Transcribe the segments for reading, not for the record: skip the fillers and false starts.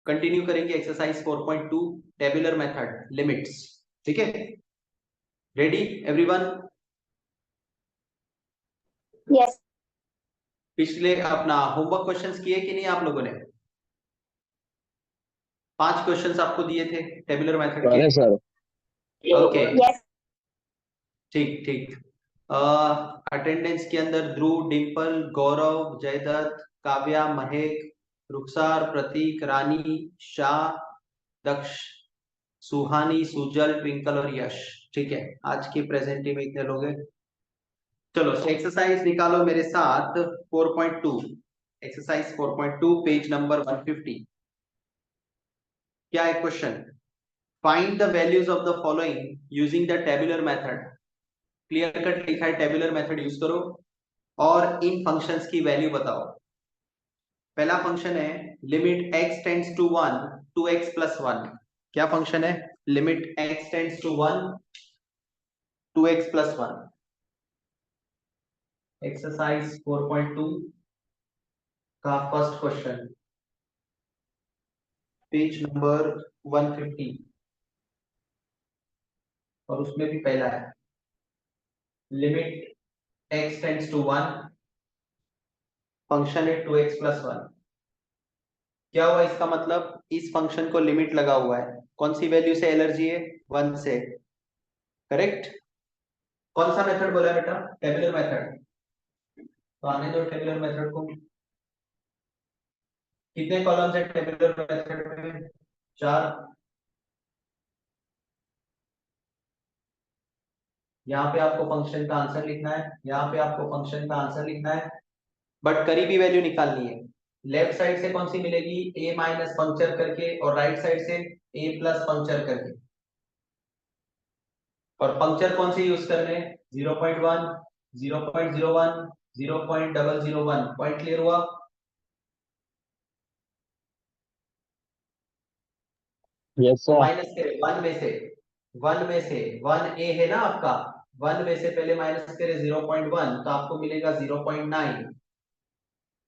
Continue करेंगे exercise 4.2 tabular method limits. ठीक है, रेडी एवरीवन? यस। पिछले अपना होमवर्क क्वेश्चंस किए कि नहीं आप लोगों ने? 5 क्वेश्चंस आपको दिए थे टेबुलर मेथड के। Sir okay, yes. ठीक ठीक। अटेंडेंस के अंदर ध्रुव, डिंपल, गौरव, जयदत्त, काव्या, महक, रुखसार, प्रतीक, रानी, शाह, दक्ष, सुहानी, सुजल, ट्विंकल और यश। ठीक है, आज की प्रेजेंटी में इतने लोग हैं। चलो एक्सरसाइज निकालो मेरे साथ 4.2। Exercise 4.2 page number 150। क्या है question? Find the values of the following using the tabular method. Clear cut लिखा है, टेबुलर मेथड यूज करो और इन फंक्शंस की वैल्यू बताओ। पहला फंक्शन है limit x tends to 1 two x plus 1। क्या फंक्शन है? Limit x tends to 1 two x plus 1। Exercise 4.2 का फर्स्ट क्वेश्चन, पेज नंबर 150 और उसमें भी पहला है limit x tends to 1, function है 2x प्लस 1। क्या हुआ इसका मतलब? इस फंक्शन को लिमिट लगा हुआ है, कौन सी वैल्यू से एलर्जी है? 1 से। करेक्ट। कौन सा मेथड बोला बेटा? Tabular method. तो आने दो टेबुलर मेथड को। कितने कॉलम्स है टेबुलर मेथड में? 4। यहाँ पे आपको फंक्शन का आंसर लिखना है, यहाँ पे आपको फंक्शन का आंसर लिखना है, बट करीबी वैल्यू निकालनी है। लेफ्ट साइड से कौन सी मिलेगी? a माइनस पंक्चर करके, और राइट साइड से a प्लस पंक्चर करके। और पंक्चर कौन सी यूज करने? 0.1, 0.01, 0.001। पॉइंट क्लियर हुआ? Yes sir. माइनस करे 1 में से, 1 में से 1 a है ना आपका, 1 में से पहले माइनस करे 0.1 तो आपको मिलेगा 0.9।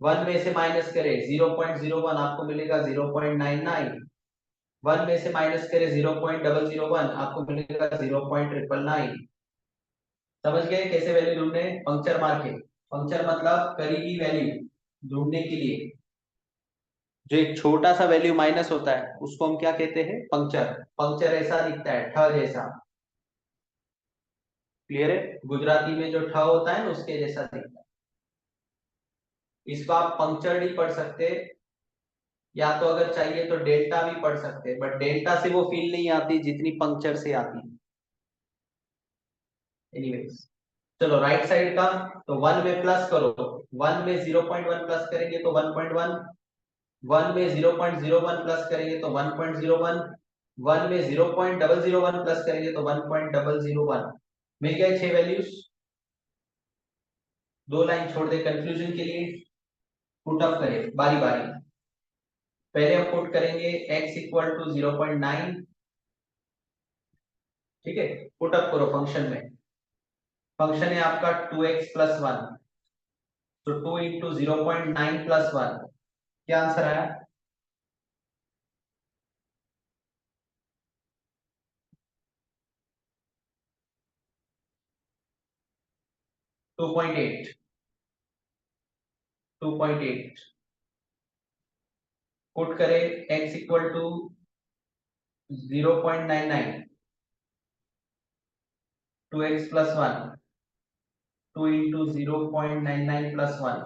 1 में से माइनस करे 0.01 आपको मिलेगा 0.99। 1 में से माइनस करे 0.001 आपको मिलेगा 0.999। समझ गए कैसे वैल्यू ढूंढने? पंक्चर मार के। पंक्चर मतलब करीबी वैल्यू ढूंढने के लिए जो एक छोटा सा वैल्यू माइनस होता है उसको हम क्या कहते हैं? पंक्चर। पंक्चर ऐसा दिखता है, ठ जैसा। क्लियर है? गुजराती में जो ठ होता है ना उसके जैसा दिखता है। इसको आप पंक्चर ही पढ़ सकते, या तो अगर चाहिए तो डेल्टा भी पढ़ सकते हैं, बट डेल्टा से वो फील नहीं आती जितनी पंक्चर से आती है। एनीवेज, चलो राइट साइड का तो 1 में प्लस करो, 1 में 0.1 प्लस करेंगे तो 1.1, 1 में 0.01 प्लस करेंगे तो 1.01, 1 में 0.001 प्लस करेंगे तो 1.001। मिल गए 6 वैल्यूज। 2 लाइन छोड़ दे कंफ्यूजन के लिए, पुट अप करें बारी बारी। पहले हम पुट करेंगे x इक्वल टू 0.9। ठीक है, पुट अप करो फंक्शन में। फंक्शन है आपका 2x प्लस 1, तो 2 इंटू 0.9 प्लस 1। क्या आंसर आया? Two point eight. पुट करें x equal to 0.99, 2x plus 1, 2 into 0.99 plus 1,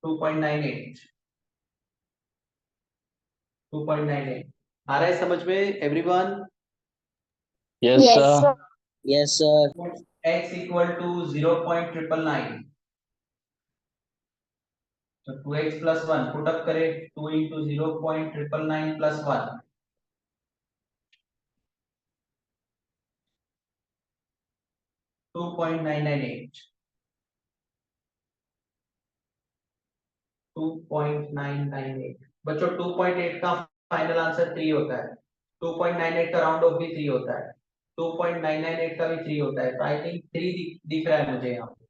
2.98। 2.98 आ रहा है समझ में everyone? Yes yes sir. Sir. Yes sir. x equal to 0.999, तो 2x प्लस 1 पुट अप करें, 2 इंटू 0.999 प्लस 1, 2.998। 2.998 बच्चों, 2.8 का फाइनल आंसर 3 होता है, 2.98 का राउंड ऑफ भी 3 होता है, 2.998 का भी 3 होता है। तो आई थिंक 3 दिख रहा है मुझे यहाँ पे।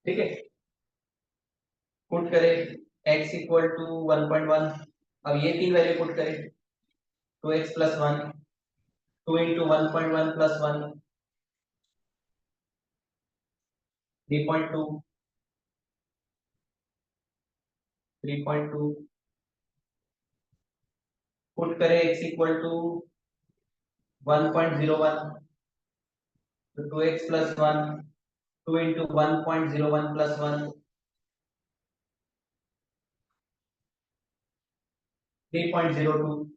ठीक है, पुट करें x इक्वल टू 1.1। अब ये तीन वैल्यू पुट करें 2x plus 1, 2 into 1.1 plus 1 3.2, 3.2 put करें x इक्वल टू 1.01, तो 2x plus 1, 2 into 1.01 plus 1 3.02,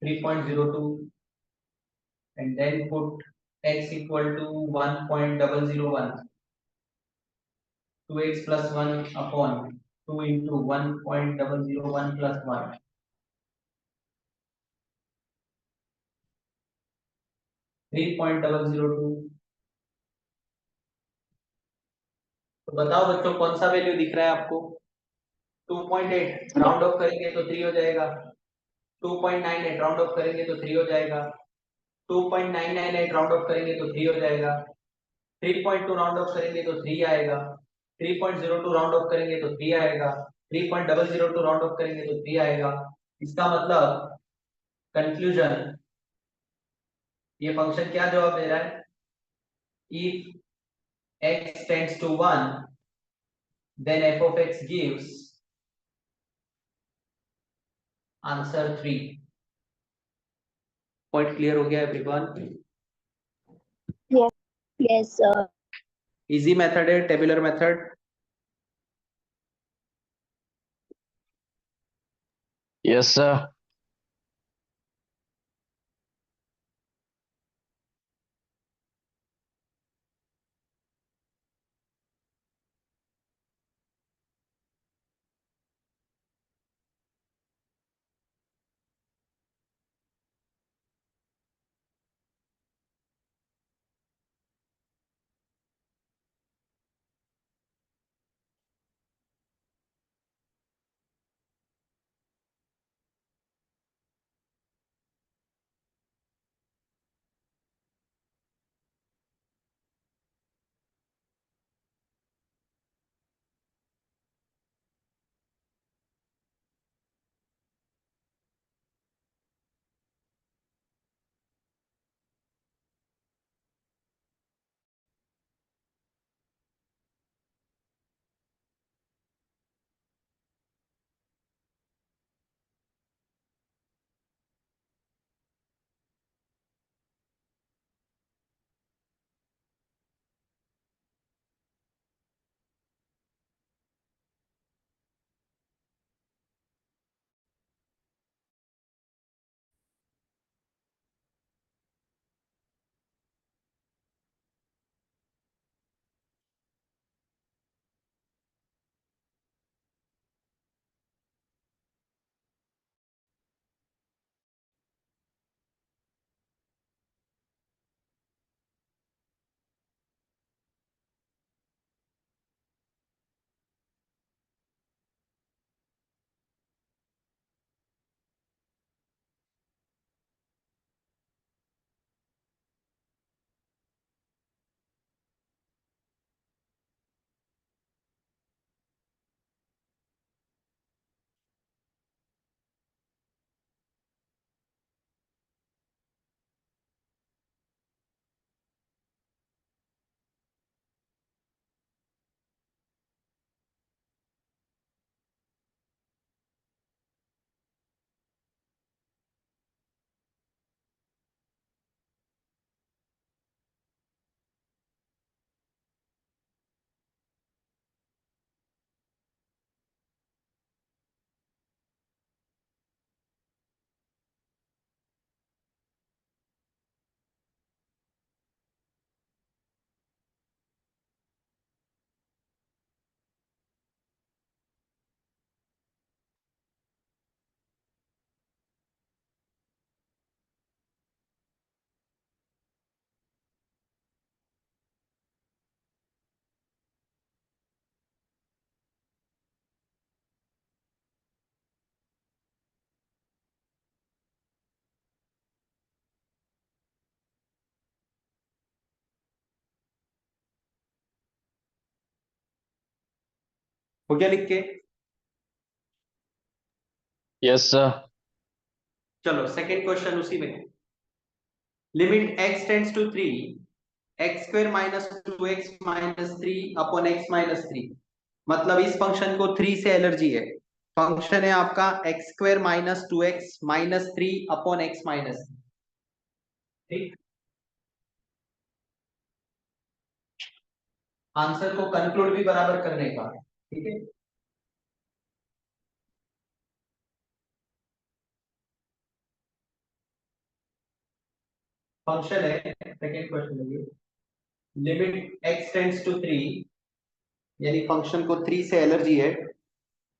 3.02 and then put x equal to 1.001, 2x plus 1 upon 2 into 1.001 plus 1, 3.002। तो बताओ बच्चों कौन सा वैल्यू दिख रहा है आपको? 2.8 राउंड ऑफ करेंगे तो 3 हो जाएगा, 2.98 राउंड ऑफ करेंगे तो 3 हो जाएगा, 2.998 राउंड ऑफ करेंगे तो 3 हो जाएगा, 3.2 राउंड ऑफ करेंगे तो 3 आएगा, 3.02 राउंड ऑफ करेंगे तो 3 आएगा, 3.002 राउंड ऑफ करेंगे तो 3 आएगा। इसका मतलब कंक्लूजन, ये फंक्शन क्या जवाब दे रहा है? If x tends to 1 then f of x gives answer 3। Point clear हो गया everyone? Yes, yes, sir. Easy method है टेबुलर मेथड। Yes, sir. हो गया लिख के? Yes sir. चलो सेकंड क्वेश्चन उसी में। Limit x tends to 3, x square minus 2x minus 3 upon x minus 3। मतलब इस फंक्शन को 3 से एलर्जी है। फंक्शन है आपका x square minus 2x minus 3 upon x minus 3। ठीक, आंसर को कंक्लूड भी बराबर करने का। ठीक है, फंक्शन है, सेकंड क्वेश्चन है, लिमिट x टेंड्स टू 3, यानी फंक्शन को 3 से एलर्जी है।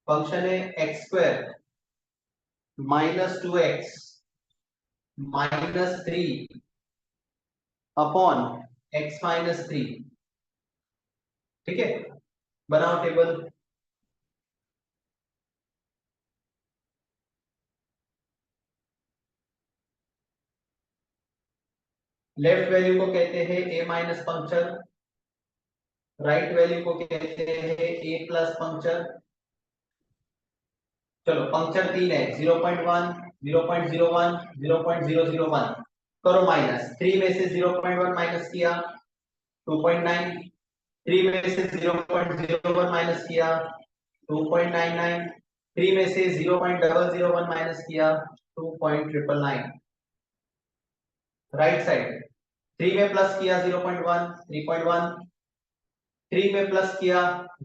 फंक्शन है x square minus 2x minus 3 upon x minus 3। ठीक है, बनाओ टेबल। लेफ्ट वैल्यू को कहते हैं a minus puncture, right value को कहते हैं a प्लस पंक्चर। चलो पंक्चर 3 है, 0.1 0.01 0.001। करो माइनस, 3 में से 0.1 माइनस किया 2.9, 3 में से 0.01 माइनस किया 2.99, 3 में से 0.001 माइनस किया 2.999। राइट साइड 3 में प्लस किया 0.1 3.1, 3 में प्लस किया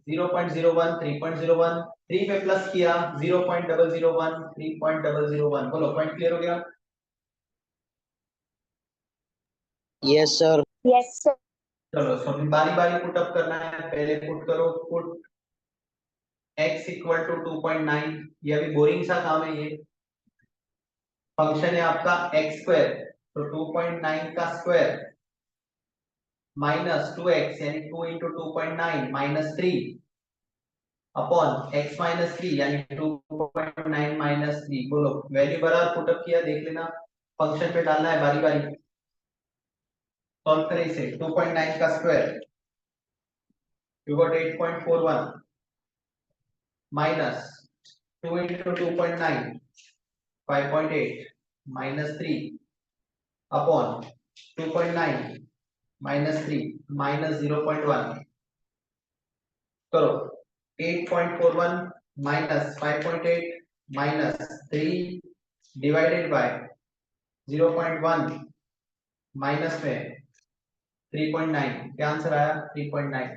0.01 3.01, 3 में प्लस किया 0.001 3.001। बोलो, पॉइंट क्लियर हो गया? Yes sir. Yes, sir. चलो सब बारी बारी पुट अप करना है। पहले पुट करो, पुट x इक्वल टू 2.9। ये अभी बोरिंग सा काम है। ये फंक्शन है आपका x स्क्वायर, तो 2.9 का स्क्वायर माइनस 2x यानी 2 into 2.9 minus 3 upon x minus 3 यानी 2.9 माइनस 3। बोलो, वैल्यू बराबर पुट अप किया, देख लेना। फंक्शन पे डालना है बारी बारी। सॉल्व करें इसे। 2.9 का square, you got 8.41 minus 2 into 2.9 5.8 minus 3 upon 2.9 minus 3 minus 0.1। करो, 8.41 minus 5.8 minus 3 divided by 0.1 minus में 3.9। क्या आंसर आया? 3.9।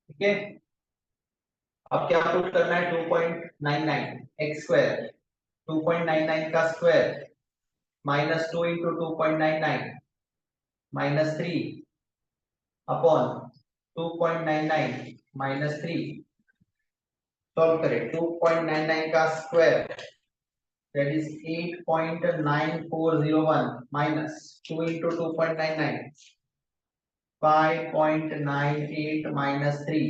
ठीक है, अब क्या पुट करना है? 2.99 एक्स स्क्वायर, 2.99 का square minus 2 into 2.99 minus 3 upon 2.99 minus 3। Solve करें। 2.99 का square that is 8.9401 minus 2 into 2.99 5.98 minus 3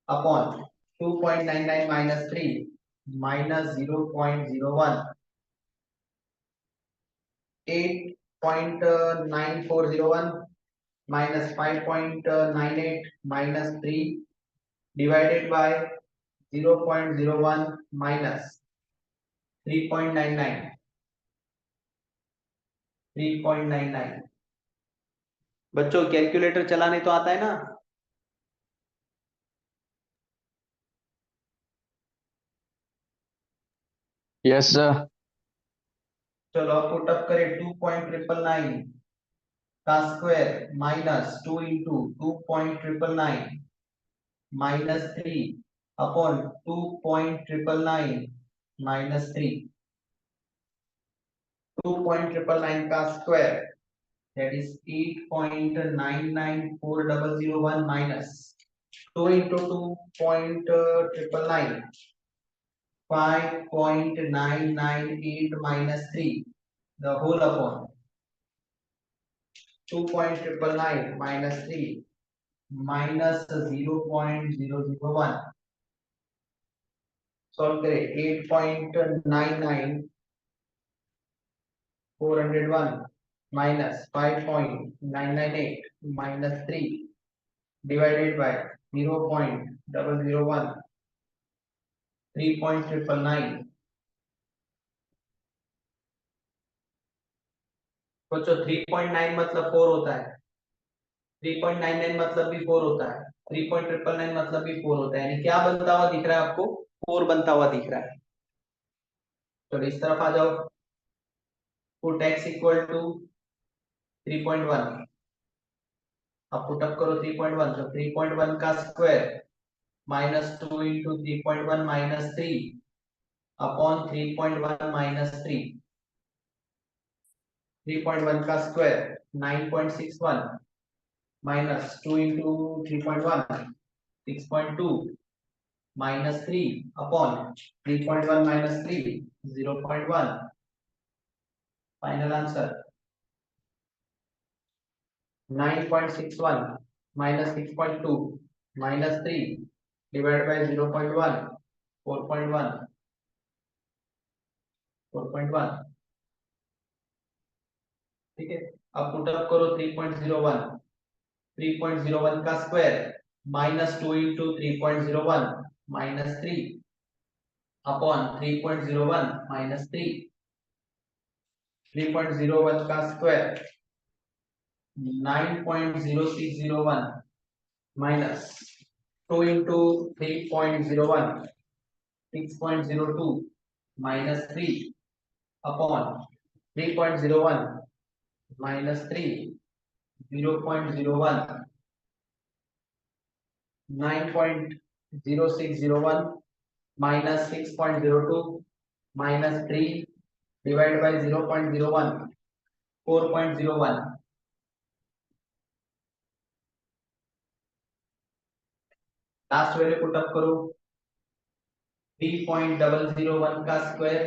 upon 2.99 minus 3 minus 0.01 8.9401 minus 5.98 minus 3 divided by 0.01 minus 3.99 3.99। बच्चों कैलकुलेटर चलाने तो आता है ना? Yes sir. चलो अब पुट अप करें। 2.999 का square minus 2 into 2.999 minus 3 upon 2.999 minus 3। 2.999 का square that is 8.994001 minus 2 into 2.999 5.998 minus 3 the whole upon 2.999 minus 3 minus 0.001। Solve करें। 8.99401 minus 5.998 minus 3 divided by 0.001, 3.999। सोचो 3.9 मतलब 4 होता है, 3.99 मतलब भी 4 होता है, 3.999 मतलब भी 4 होता है, यानी क्या बनता हुआ दिख रहा है आपको? 4 बनता हुआ दिख रहा है। तो इस तरफ आ जाओ, पुट x इक्वल टू 3.1, अब पुट अप करो 3.1, तो 3.1 का square minus 2 into 3.1 minus 3 upon 3.1 minus 3, 3.1 का square 9.61 minus 2 into 3.1 6.2 minus 3 upon 3.1 minus 3 0.1। Final answer 9.61 minus 6.2 minus 3 divide by 0.1 4.1 4.1। ठीक है, अब पुट अप करो 3.01, 3.01 का square minus 2 into 3.01 minus 3 upon 3.01 minus 3, 3.01 का square 9.0601 minus 2 into 3.01 6.02 minus 3 upon 3.01 minus 3 0.01 9.0601 minus 6.02 minus 3 divided by 0.01 4.01। Last value put up करो 3.001 का square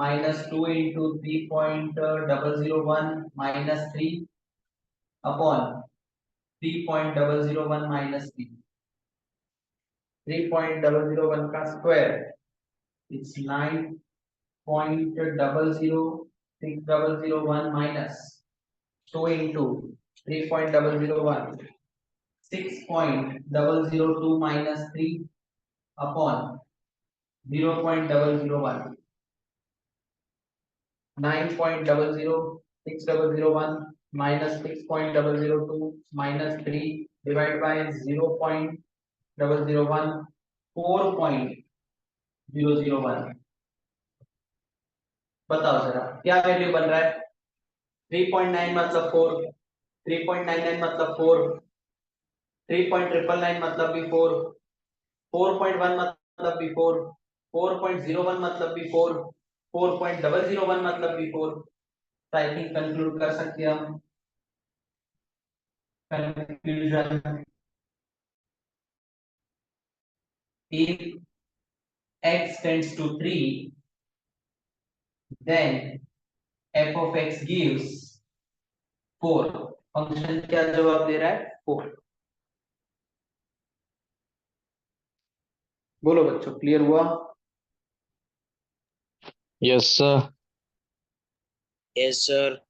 minus 2 into 3.001 minus 3 upon 3.001 minus 3, 3.001 का square its 9.00601 minus 2 into 3.001 6.002 minus 3 upon 0.001 9.00601 minus 6.002 minus 3 divided by 0.001 4.001। बताओ जरा क्या value बन रहा है? 3.9 मतलब 4, 3.99 मतलब 4, 3.999 मतलब भी 4, 4.1 मतलब भी 4, 4.01 मतलब भी 4, 4.001 मतलब भी 4। तो आई थिंक कंक्लूड कर सकते हैं हम। Conclusion, if x tends to 3, then f of x gives 4। Function क्या जवाब दे रहा है? 4। बोलो बच्चों, क्लियर हुआ? yes sir, Yes, sir.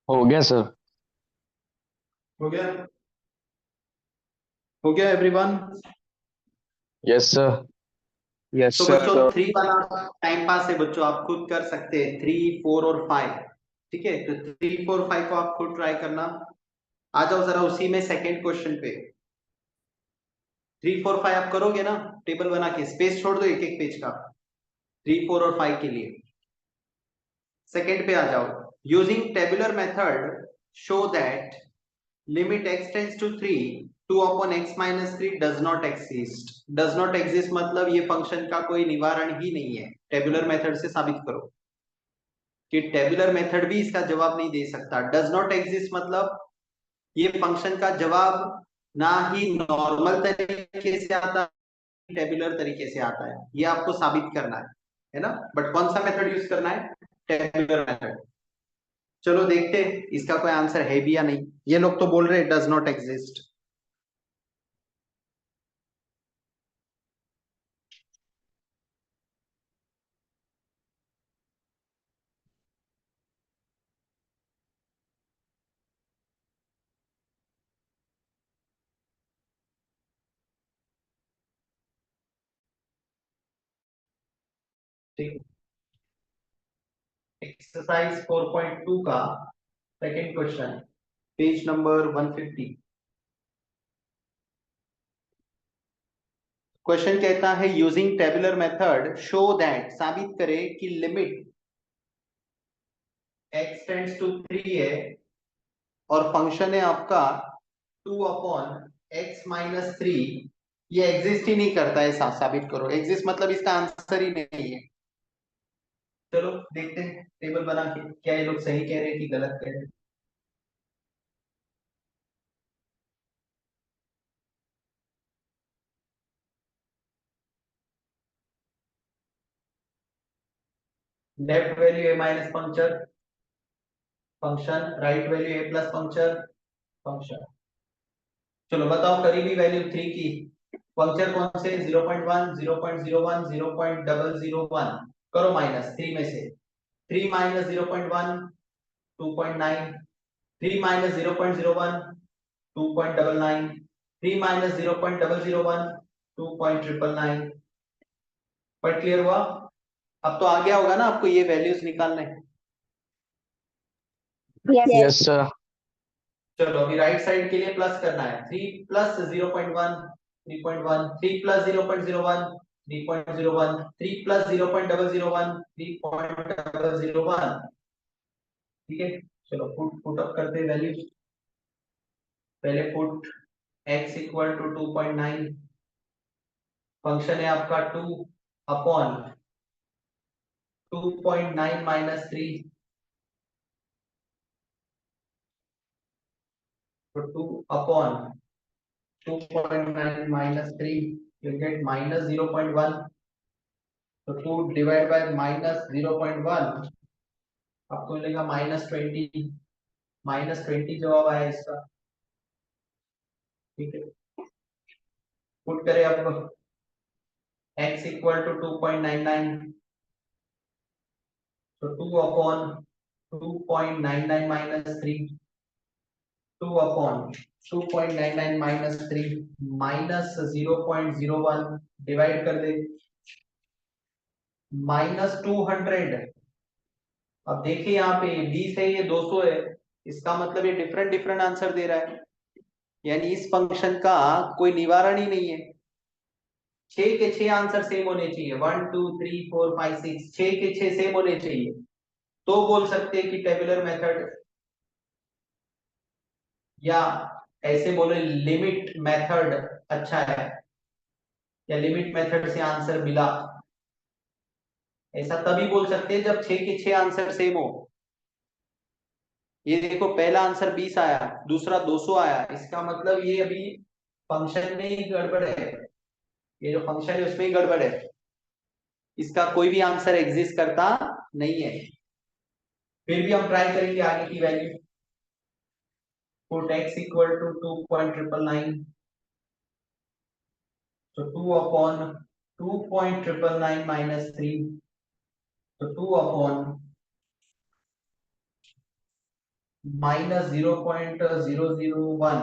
हो गया सर। हो गया? हो गया एवरीवन? Yes sir. यस तो सर। बच्चों 3 वाला टाइम पास है बच्चों, आप खुद कर सकते हैं, 3, 4 और 5। ठीक है, तो 3, 4, 5 को आप खुद ट्राई करना। आ जाओ जरा उसी में सेकंड क्वेश्चन पे। 3, 4, 5 आप करोगे ना, टेबल बना के स्पेस छोड़ दो एक एक पेज का, 3, 4 और 5 के लिए। सेकंड पे आ जाओ। Using tabular method show that limit x tends to 3 2 upon x minus 3 does not exist. Does not exist मतलब ये फंक्शन का कोई निवारण ही नहीं है। टेबुलर मेथड से साबित करो कि टेबुलर मेथड भी इसका जवाब नहीं दे सकता। डज नॉट एग्जिस्ट मतलब ये फंक्शन का जवाब ना ही नॉर्मल तरीके से आता है, टेबुलर तरीके से आता है। ये आपको साबित करना है ना? बट कौन सा मेथड यूज करना है? Tabular method. चलो देखते हैं इसका कोई आंसर है भी या नहीं। ये लोग तो बोल रहे हैं डज नॉट एग्जिस्ट। ठीक, एक्सरसाइज 4.2 का second question, page number 150। Question कहता है using tabular method show that, साबित करे कि लिमिट x टेंड्स टू 3 है और फंक्शन है आपका 2 अपॉन x माइनस 3, ये एग्जिस्ट ही नहीं करता है। साबित करो। एग्जिस्ट मतलब इसका आंसर ही नहीं है। चलो देखते हैं टेबल बना के क्या ये लोग सही कह रहे हैं कि गलत कह रहे हैं। Left value a minus function function, right value a plus function function. चलो बताओ करीबी वैल्यू 3 की फंक्शन कौन से? 0.1, 0.01, 0.001। करो माइनस 3 में से। 3 माइनस 0.1 2.9, 3 माइनस 0.01 2.99, 3 माइनस 0.001 2.999। पर क्लियर हुआ? अब तो आ गया होगा ना आपको ये वैल्यूज निकालने। Yes. Yes sir. चलो अभी राइट साइड के लिए प्लस करना है। 3 प्लस 0.1 3.1, 3 प्लस 0.01 3.01, 3 प्लस 0.001 3.001। ठीक है, चलो पुट अप करते हैं वैल्यू। पहले put x equal to 2.9, function है आपका 2 अपॉन 2.9 माइनस 3, तो 2 upon 2.9 minus 3, you get minus 0.1. तो 2 डिवाइड बाय माइनस 0.1 आपको मिलेगा -20। -20 जवाब आया इसका। ठीक है, पुट करें अब x इक्वल टू 2.99, तो 2 upon 2.99 minus 3, 2 upon 2.99 minus 3 minus 0.01 divide कर दे -200। अब देखिए यहाँ पे 20 है, ये 200 है, इसका मतलब ये डिफरेंट डिफरेंट आंसर दे रहा है। यानी इस फंक्शन का कोई निवारण ही नहीं है। 6 के 6 आंसर सेम होने चाहिए, 1 2 3 4 5 6, 6 के 6 सेम होने चाहिए, तो बोल सकते हैं कि टेबुलर मेथड, या ऐसे बोले लिमिट मेथड अच्छा है, या लिमिट मेथड से आंसर मिला। ऐसा तभी बोल सकते हैं जब 6 के 6 आंसर सेम हो। ये देखो पहला आंसर 20 आया, दूसरा 200 आया, इसका मतलब ये अभी फंक्शन में ही गड़बड़ है। ये जो फंक्शन है उसमें ही गड़बड़ है, इसका कोई भी आंसर एग्जिस्ट करता नहीं है। फिर भी हम ट्राई करेंगे आगे की value. Put x equal to 2.999, तो 2 अपॉन 2.999 माइनस 3, तो 2 अपॉन माइनस 0.001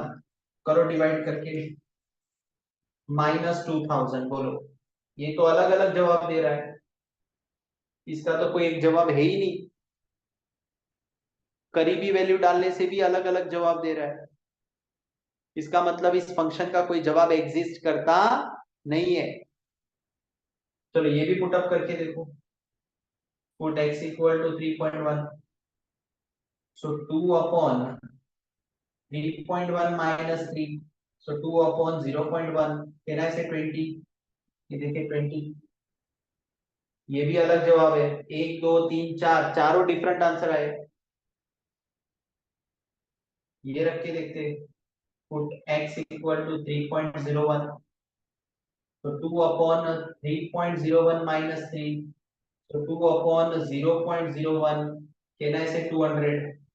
करो डिवाइड करके, -2000। बोलो, ये तो अलग अलग जवाब दे रहा है, इसका तो कोई एक जवाब है ही नहीं। करीबी वैल्यू डालने से भी अलग अलग जवाब दे रहा है, इसका मतलब इस फंक्शन का कोई जवाब एग्जिस्ट करता नहीं है। चलो ये भी पुट अप करके देखो। Put x equal to 3.1, so 2 upon 3.1 minus 3, so 2 upon 0.1, कहना से 20। ये देखिए 20, ये भी अलग जवाब है। 1 2 3 4, चारों डिफरेंट आंसर आए। ये रख के देखते हैं। पुट x इक्वल टू 3.01, तो 2 अपॉन 3.01 माइनस 3, तो 2 अपॉन 0.01, कहना है इसे 200।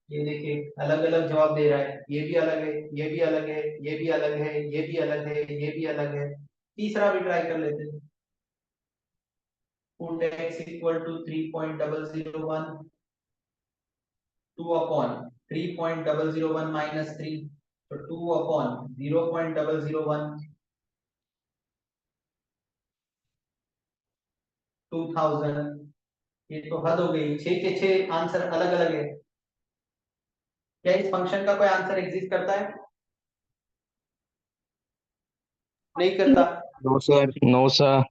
ये देखिए अलग अलग जवाब दे रहा है, ये भी अलग है, ये भी अलग है, ये भी अलग है, ये भी अलग है, ये भी अलग है। तीसरा भी ट्राई कर लेते हैं। Put x equal to 3.001, 2 upon 3.001 minus 3, तो 2 अपॉन 0.001, 2000। ये तो हद हो गई, 6 के 6 आंसर अलग अलग है। क्या इस फंक्शन का कोई आंसर एग्जिस्ट करता है? नहीं करता। No sir, no sir.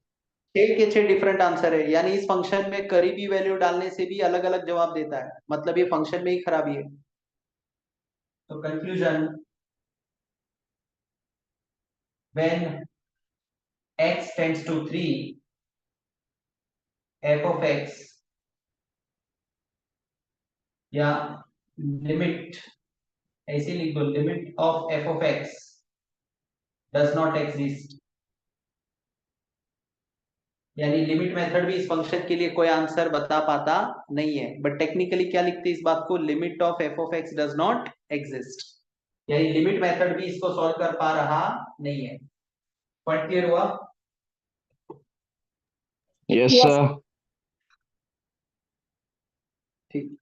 6 के 6 डिफरेंट आंसर है, यानी इस फंक्शन में करीबी वैल्यू डालने से भी अलग अलग जवाब देता है, मतलब ये फंक्शन में ही खराबी है। तो conclusion, when x tends to 3, f of x, या लिमिट, ऐसे लिख दो, limit of f of x does not exist, यानी लिमिट मेथड भी इस फंक्शन के लिए कोई आंसर बता पाता नहीं है। बट टेक्निकली क्या लिखते हैं इस बात को, limit of f of x does not exist, यानी लिमिट मेथड भी इसको सॉल्व कर पा रहा नहीं है। पॉइंट क्लियर हुआ? Yes Yes. सर। ठीक।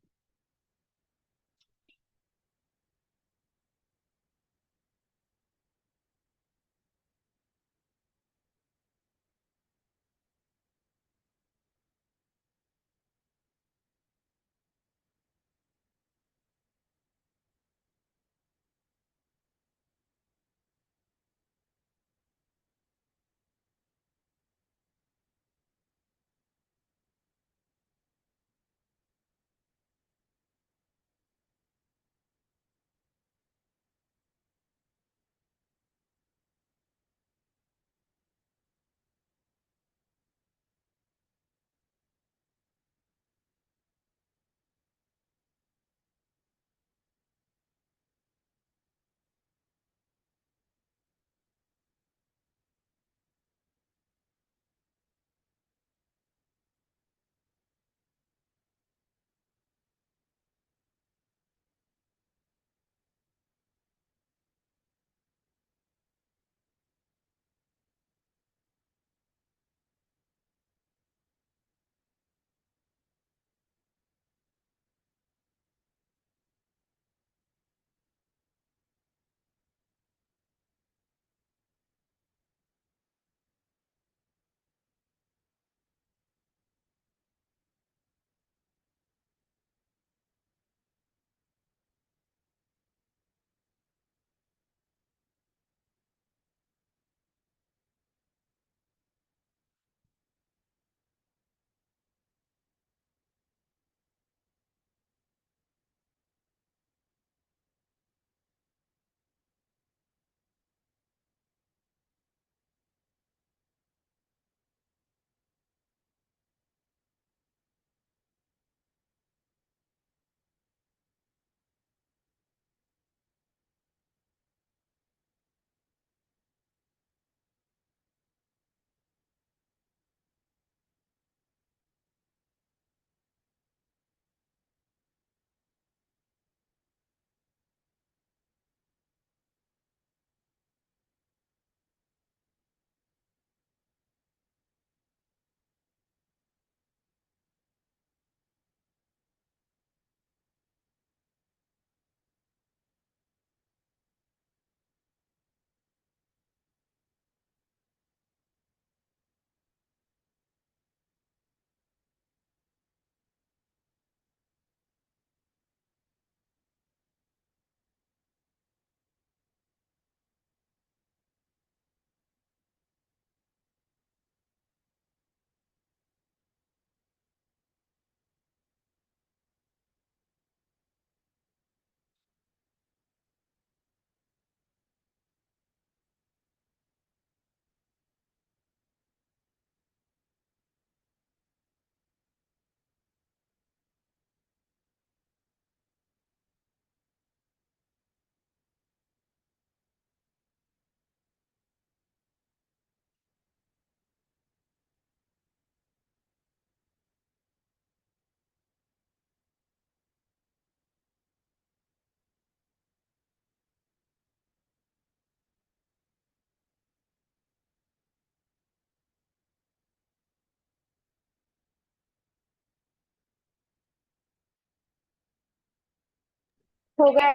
हो गया।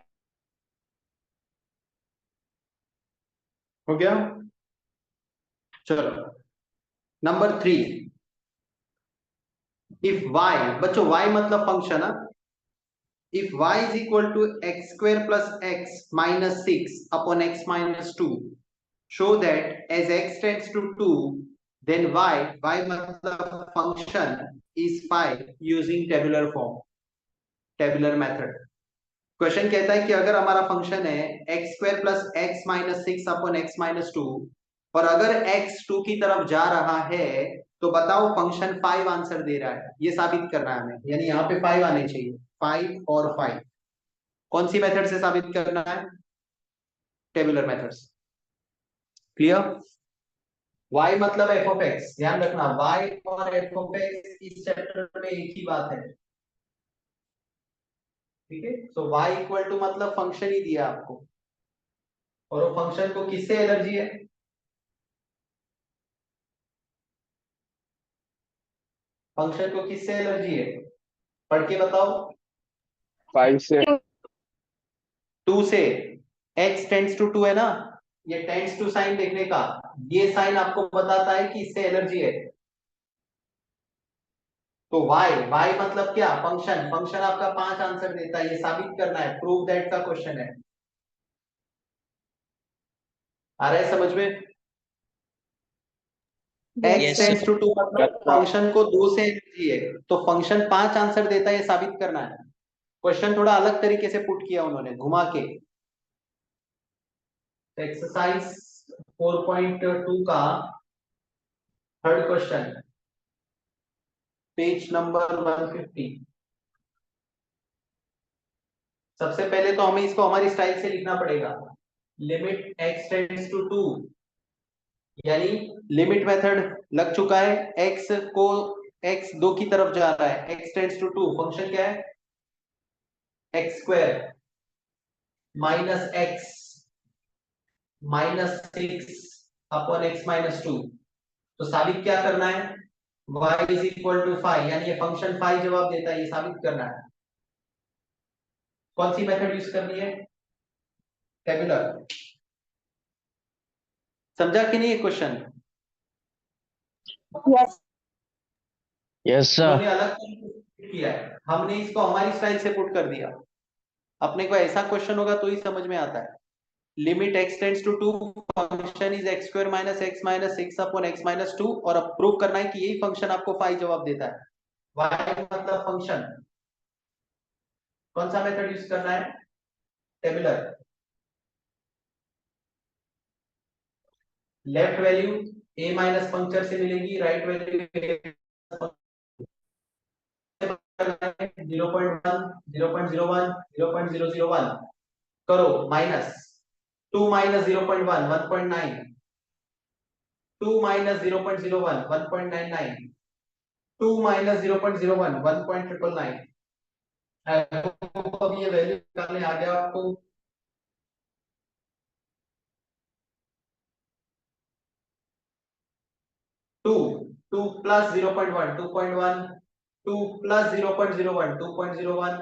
हो गया। चलो नंबर 3, इफ y, बच्चों y मतलब फंक्शन है। If y is equal to x square plus x minus 6 upon x minus 2, show that as x tends to 2, then y मतलब function is 5 using tabular form, tabular method. Question कहता है कि अगर हमारा function है x square plus x minus 6 upon x minus 2 और अगर x 2 की तरफ जा रहा है तो बताओ फंक्शन 5 आंसर दे रहा है, ये साबित करना है हमें, यानी यहाँ पे 5 आने चाहिए, 5 और 5। कौन सी मेथड से साबित करना है? Tabular methods. क्लियर? y मतलब f ऑफ x, ध्यान रखना y और f ऑफ x इस चैप्टर में एक ही बात है, ठीक है। सो y इक्वल टू मतलब फंक्शन ही दिया आपको, और वो फंक्शन को किससे एलर्जी है? फंक्शन को किससे एलर्जी है? पढ़ के बताओ। 5 से। 2 से। x टेंड्स टू 2 है ना, ये टेंड्स टू साइन देखने का, ये साइन आपको बताता है कि इससे एलर्जी है। तो y मतलब क्या? फंक्शन। फंक्शन आपका 5 आंसर देता है, ये साबित करना है, प्रूव दैट का क्वेश्चन है। आ रहा है समझ में? x टेंड्स टू 2 मतलब फंक्शन को 2 से एलर्जी है, तो फंक्शन 5 आंसर देता है, ये साबित करना है। क्वेश्चन थोड़ा अलग तरीके से पुट किया उन्होंने, घुमा के। एक्सरसाइज 4.2 का थर्ड क्वेश्चन, पेज नंबर 150। सबसे पहले तो हमें इसको हमारी स्टाइल से लिखना पड़ेगा। लिमिट x टेंड्स टू 2, यानी लिमिट मेथड लग चुका है, x को x 2 की तरफ जा रहा है, x टेंड्स टू 2, फंक्शन क्या है? x square minus x minus 6 upon x minus 2। तो साबित क्या करना है? y इज इक्वल टू 5, यानी ये फंक्शन 5 जवाब देता है, ये साबित करना है। कौन सी मेथड यूज करनी है? टेबुलर। समझा कि नहीं क्वेश्चन? यस। यस उन्होंने सर। अलग तरीके से किया है, हमने इसको हमारी स्टाइल से पुट कर दिया। अपने को ऐसा क्वेश्चन होगा तो ही समझ में आता है। Limit x tends to 2, function is x square minus x minus 6 upon x minus 2, और अब प्रूव करना है कि यही फंक्शन आपको 5 जवाब देता है। y मतलब फंक्शन। कौन सा मेथड यूज करना है? Tabular. Left value a minus puncture से मिलेगी, राइट वैल्यू 0.1 0.01 0.001 करो, माइनस 2 माइनस 0.1 1.9, 2 माइनस 0.01 1.99, 2 माइनस 0.01 1.999। अब ये वैल्यू निकालने आ गया आपको। 2 2 प्लस 0.1 2.1, 2 प्लस 0.01 2.01,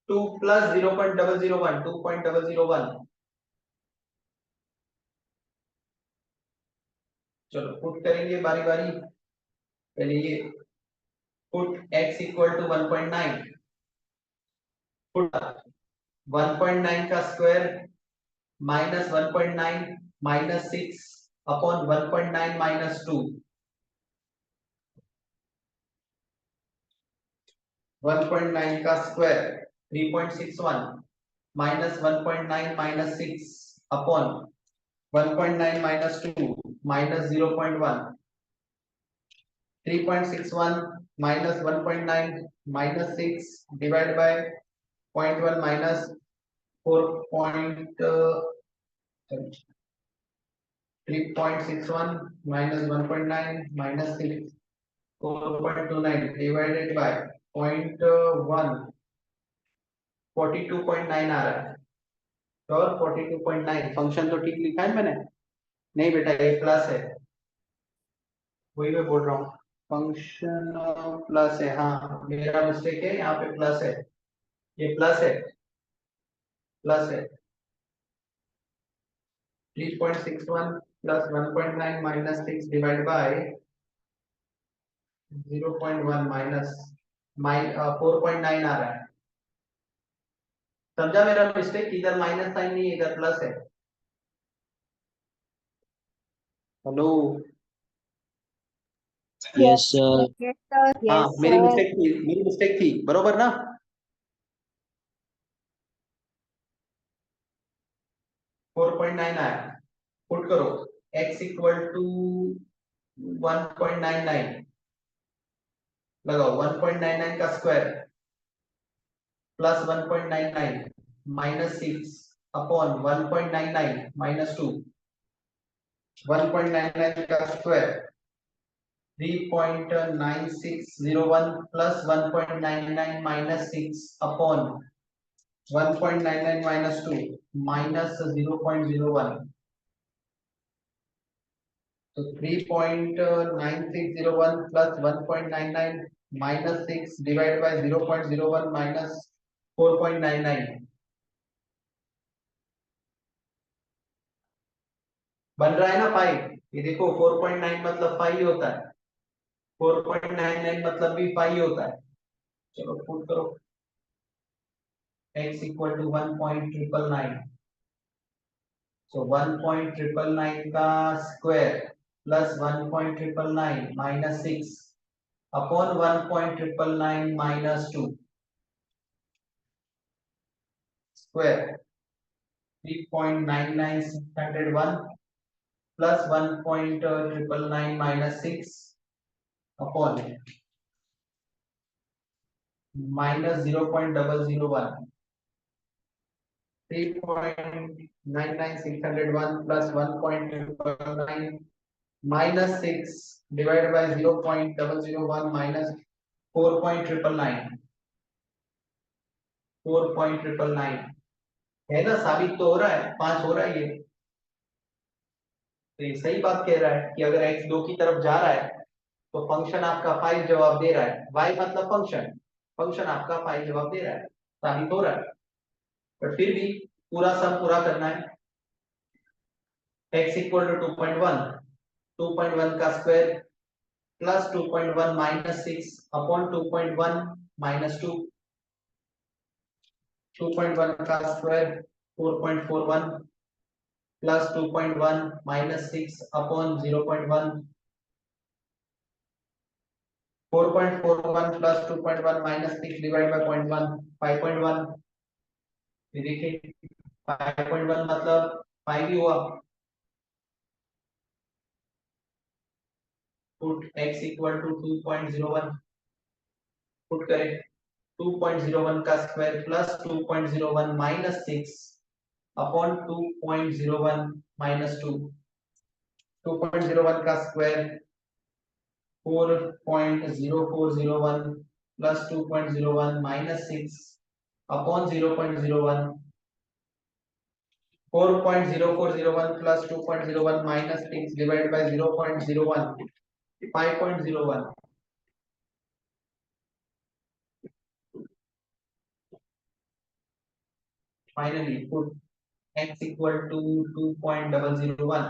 2 प्लस 0.001 2.001। चलो पुट करेंगे बारी बारी। पहले ये put x equal to 1.9, put 1.9 का square minus 1.9 minus 6 upon 1.9 minus 2, 1.9 का square 3.61 minus 1.9 minus 6 upon 1.9 minus 2 minus 0.1, 3.61 minus 1.9 minus 6 divide by 0.1 minus 3.61 minus 1.9 minus 6 4.29 divided by 0.1 42.9 आ रहा है। और 42.9 फंक्शन तो ठीक लिखा है मैंने? नहीं बेटा, ये प्लस है, वही मैं बोल रहा हूँ, फंक्शन प्लस है। हाँ मेरा मिस्टेक है, यहाँ पे प्लस है, ये प्लस है। प्लस है 3.61 plus 1.9 minus 6 divide by 0.1 minus 4.9 आ रहा है। समझा मेरा मिस्टेक? इधर माइनस साइन नहीं है, इधर प्लस है। Hello? Yes, sir. Yes, sir. हाँ, Yes, मेरी sir. मिस्टेक थी, मेरी मिस्टेक थी, बरोबर ना? फोर पॉइंट नाइन आया। पुट करो x इक्वल टू 1.99 लगाओ, 1.99 का square plus 1.99 minus 6 upon 1.99 minus 2, 1.99 का square 3.9601 plus 1.99 minus 6 upon 1.99 minus 2 minus 0.01, तो 3.9601 plus 1.99 minus 6 divide bye 0.01 minus 4.99 बन रहा है ना 5। ये देखो 4.9 मतलब 5 होता है, 4.99 मतलब भी 5 होता है। चलो पुट करो x इक्वल टू 1.999, सो 1.999 का square plus 1.999 minus 6 upon 1.999 minus 2 square 3.99601 plus 1.999 minus 6 upon minus 0.001, 3.99601 plus 1.999 minus 6 divide bye 0.001 minus 4.999, 4.999 है ना? साबित तो हो रहा है, 5 हो रहा है ये। तो ये सही बात कह रहा है कि अगर x 2 की तरफ जा रहा है तो फंक्शन आपका 5 जवाब दे रहा है। y मतलब फंक्शन, फंक्शन आपका 5 जवाब दे रहा है, साबित हो रहा है। पर फिर भी पूरा सम पूरा करना है। x इक्वल टू 2.1, 2.1 का square plus 2.1 minus 6 upon 2.1 minus 2, 2.1 का square 4.41 plus 2.1 minus 6 upon 0.1, 4.41 plus 2.1 minus 6 divide by 0.1, 5.1। ये देखिए 5.1 मतलब 5 ही हुआ। Put x equal to 2.01, put करें 2.01 का square plus 2.01 minus 6 upon 2.01 minus 2, 2.01 का square 4.0401 plus 2.01 minus 6 upon 0.01, 4.0401 plus 2.01 minus 6 divide bye 0.01, 5.01। Finally put x equal to 2.001,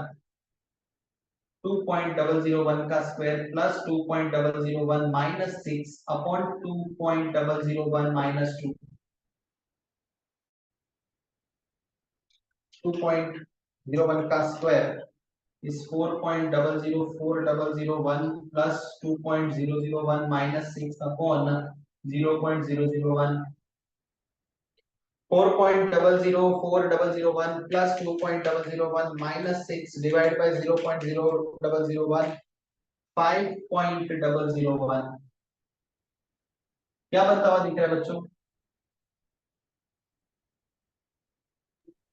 2.001 का square plus 2.001 minus 6 upon 2.001 minus 2, 2.01 का square is 4.004001 plus 2.001 minus 6 upon 0.001, 4.004001 plus 2.001 minus 6 divided by 0.001, 5.001। क्या बनता हुआ दिख रहा है बच्चों?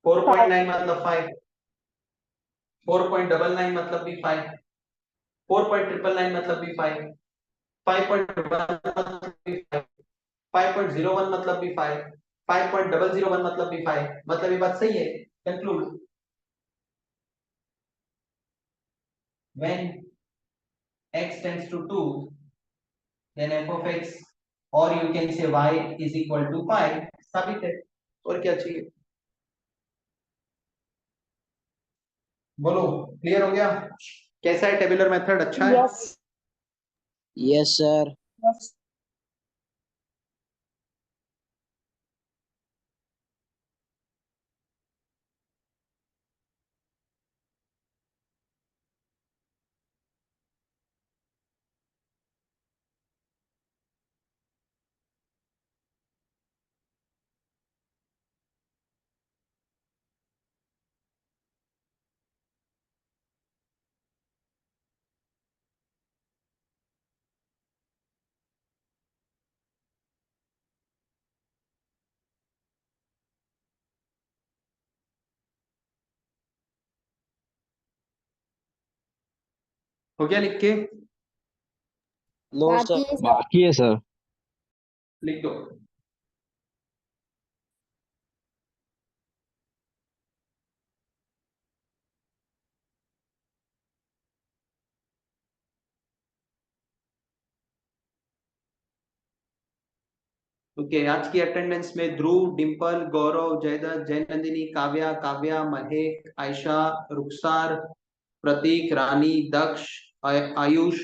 4.9 मतलब 5, 4.99 मतलब भी 5, 4.999 मतलब भी 5, 5.1 मतलब भी 5, 5.01 मतलब भी 5, 5.001 मतलब भी 5। मतलब ये बात सही है। Conclude when x tends to 2 then f of x or you can say y is equal to 5, साबित है। और क्या चाहिए? बोलो, क्लियर हो गया? कैसा है टेबुलर मेथड? अच्छा है? Yes. Yes, sir. Yes. हो गया लिख के? No, बाकी sir. बाकी है सर। लिख दो। ओके, आज की अटेंडेंस में ध्रुव, डिंपल, गौरव, जयदत्त, जयनंदिनी, काव्या, काव्या, महेक, आयशा, रुखसार, प्रतीक, रानी, दक्ष, आयुष,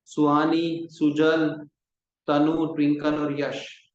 सुहानी, सुजल, तनु, ट्विंकल और यश।